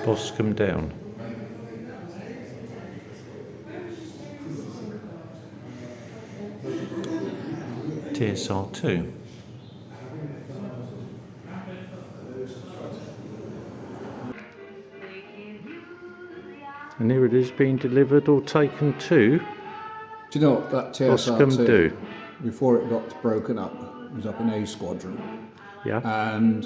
Boscombe Down. TSR2. And here it is being delivered or taken to Do you know what, that Boscombe TSR2, do. before it got broken up, it was up in A Squadron. Yeah. And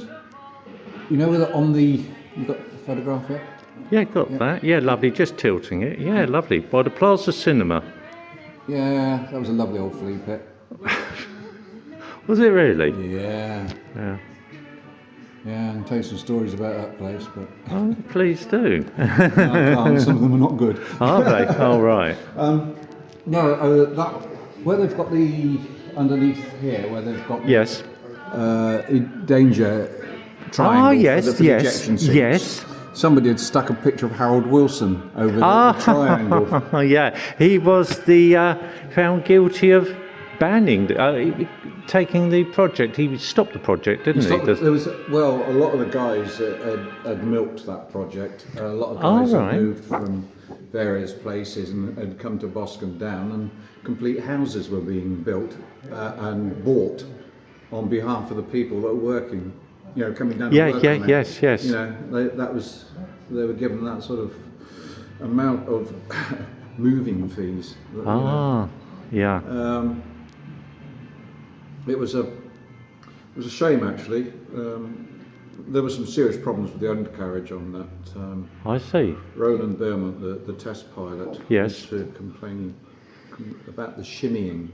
you know whether on the, you got the photograph yet? Yeah, got that. Yeah, lovely. Just tilting it. Yeah, lovely. By the Plaza Cinema. Yeah, that was a lovely old flea pit. Was it really? Yeah. Yeah. Yeah, and tell you some stories about that place, but Oh, please do. I can't. Some of them are not good. Are they? Oh, right. No, that where they've got the underneath here, where they've got Yes. danger triangle. Ah, yes, for the yes, ejection seats. yes. Somebody had stuck a picture of Harold Wilson over the triangle. Oh, yeah. He was the found guilty of banning, taking the project. He stopped the project, didn't he? There was, well, a lot of the guys had milked that project. A lot of guys right. had moved from various places and had come to Boscombe Down, and complete houses were being built and bought on behalf of the people that were working. You know, coming down. Yeah, to work yeah, on it. yes, yes. You know, they were given that sort of amount of moving fees. Yeah. It was a shame, actually. There were some serious problems with the undercarriage on that. I see. Roland Behrman, the test pilot, Yes. was complaining about the shimmying.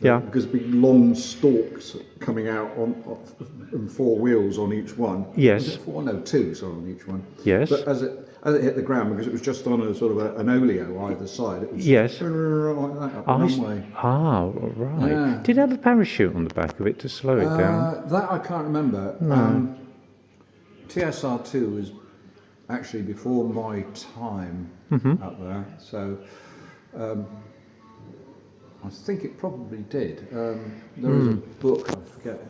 Yeah. Because big long stalks coming out on four wheels on each one. Yes. Was it four? No, two, sorry, on each one. Yes. But as it hit the ground, because it was just on a sort of an oleo either side, it was Yes. like that up the runway. Right. Yeah. Did it have a parachute on the back of it to slow it down? That I can't remember. TSR2 was actually before my time up there, so I think it probably did. There is a book, I forget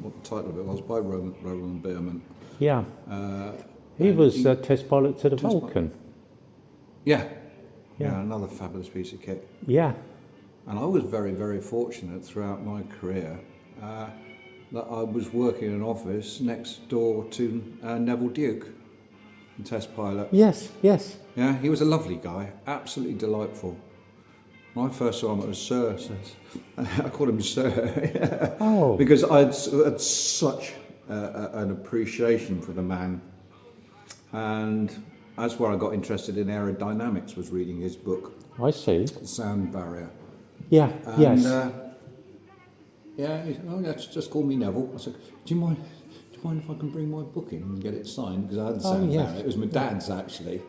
what the title of it was, by Roland Behrman. Yeah. He was a test pilot to the Vulcan. Yeah, another fabulous piece of kit. Yeah. And I was very, very fortunate throughout my career that I was working in an office next door to Neville Duke, the test pilot. Yes, yes. Yeah, he was a lovely guy, absolutely delightful. When I first saw him, it was Sir. I called him Sir. Oh. Because I had such an appreciation for the man. And that's where I got interested in aerodynamics, was reading his book, I see. The Sound Barrier. Yeah, And, yes. He said, oh, yeah, just call me Neville. I said, do you mind if I can bring my book in and get it signed? Because I had the Sound Barrier. It was my dad's, actually.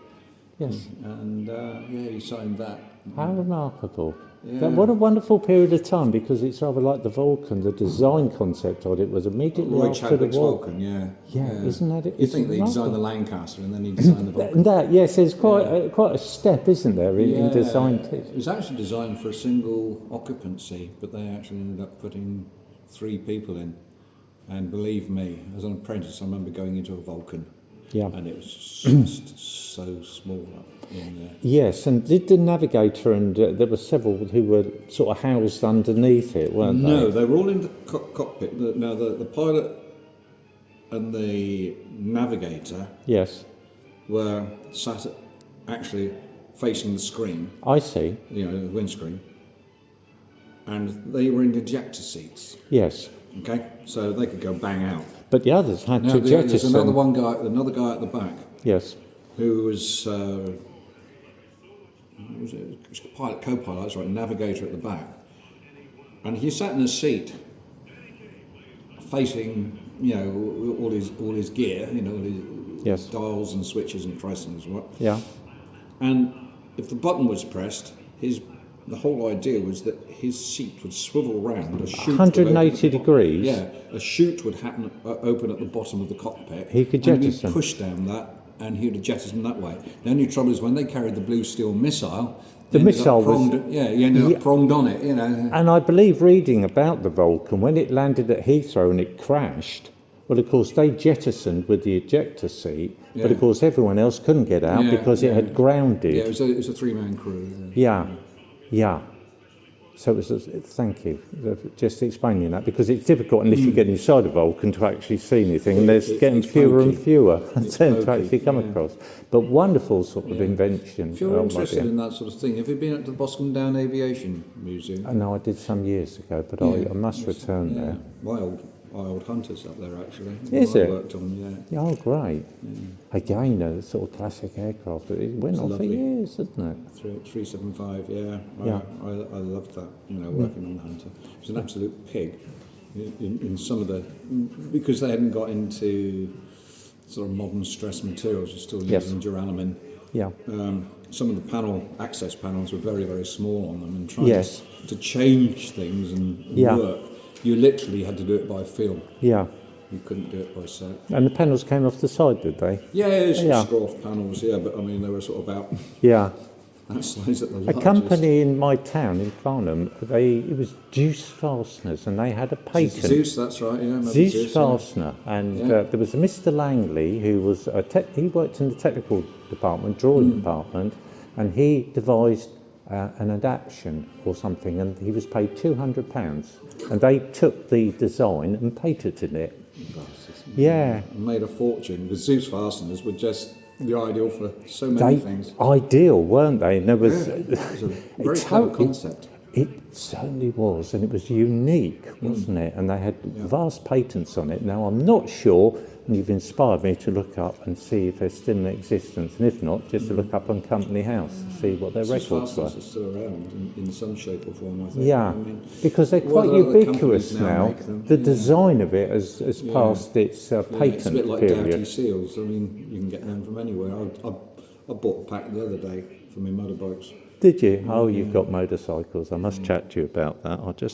Yes. And he signed that. How remarkable. Yeah. What a wonderful period of time, because it's rather like the Vulcan. The design concept of it was immediately Roy after the Chadwick's war. Vulcan, yeah. Isn't that it? You think that he designed the Lancaster and then he designed the Vulcan? Yes, there's quite a step, isn't there, in design too? It was actually designed for a single occupancy, but they actually ended up putting 3 people in. And believe me, as an apprentice, I remember going into a Vulcan. Yeah. And it was just so small up in there. Yes, and did the navigator and there were several who were sort of housed underneath it, weren't they? No, they were all in the cockpit. The pilot and the navigator were sat actually facing the screen. I see. You know, the windscreen. And they were in ejector seats. Yes. Okay, so they could go bang out. But the others had to jettison. There's another guy at the back. Yes. Who was pilot, co-pilot, that's right, navigator at the back. And he sat in a seat facing, you know, all his gear, you know, all his dials and switches and Christ knows what. Yeah. And if the button was pressed, the whole idea was that his seat would swivel round. A chute 180 degrees? Yeah, a chute would open at the bottom of the cockpit. He could jettison. And he'd push down that, and he would jettison that way. The only trouble is when they carried the Blue Steel missile, the missile he ended up pronged on it, you know. And I believe reading about the Vulcan, when it landed at Heathrow and it crashed, Well, of course, they jettisoned with the ejector seat, but Yeah. of course everyone else couldn't get out Yeah, because it yeah. had grounded. Yeah, it was a three-man crew. Yeah, yeah. So it was, thank you for just explaining that, because it's difficult unless you get inside a Vulcan to actually see anything, and there's getting it's fewer and pokey. fewer It's to pokey, actually come yeah. across. But wonderful sort of invention. If you're my interested dear. in that sort of thing, have you been up to the Boscombe Down Aviation Museum? I know I did some years ago, but Yeah. I must return Yeah. there. My old Hunter's up there, actually. Is I it? worked on, yeah. Yeah, oh, great. Again, a sort of classic aircraft. It went on for lovely. years, didn't it? 375, yeah. Yeah. I loved that, working on the Hunter. It was an absolute pig in some of the... Because they hadn't got into sort of modern stress materials, you're still Yes. using duralumin. Yeah. Some of the access panels were very, very small on them, and trying Yes. to change things and Yeah. work, you literally had to do it by feel. Yeah. You couldn't do it by sight. And the panels came off the side, did they? Yeah, it's Yeah. score-off panels, yeah, but I mean, they were sort of about Yeah. that size at the A largest. company in my town, in Farnham, it was Zeus Fasteners, and they had a patent. Zeus, that's right, yeah. I remember Zeus yeah. Fastener, and Yeah. there was a Mr. Langley who was he worked in the technical department, drawing department, and he devised an adaptation or something, and he was paid £200, and they took the design and patented it. Yeah, Made a fortune, because Zeus fasteners were just the ideal for so many things. ideal, weren't they? And there was, It was a very It's clever how- concept. It certainly was, and it was unique, wasn't it? And they had vast patents on it. Now, I'm not sure, and you've inspired me to look up and see if they're still in existence, and if not, just to look up on Company House to see what their Zeus records were. fasteners are still around in some shape or form, I think. Yeah, I mean, because they're what quite other ubiquitous companies now now. make them? The Yeah. design of it has passed its yeah, patent it's a bit like period. Doughty seals. I mean, you can get them from anywhere. I bought a pack the other day for my motorbikes. Did you? Oh, you've got motorcycles. I must chat to you about that. I'll just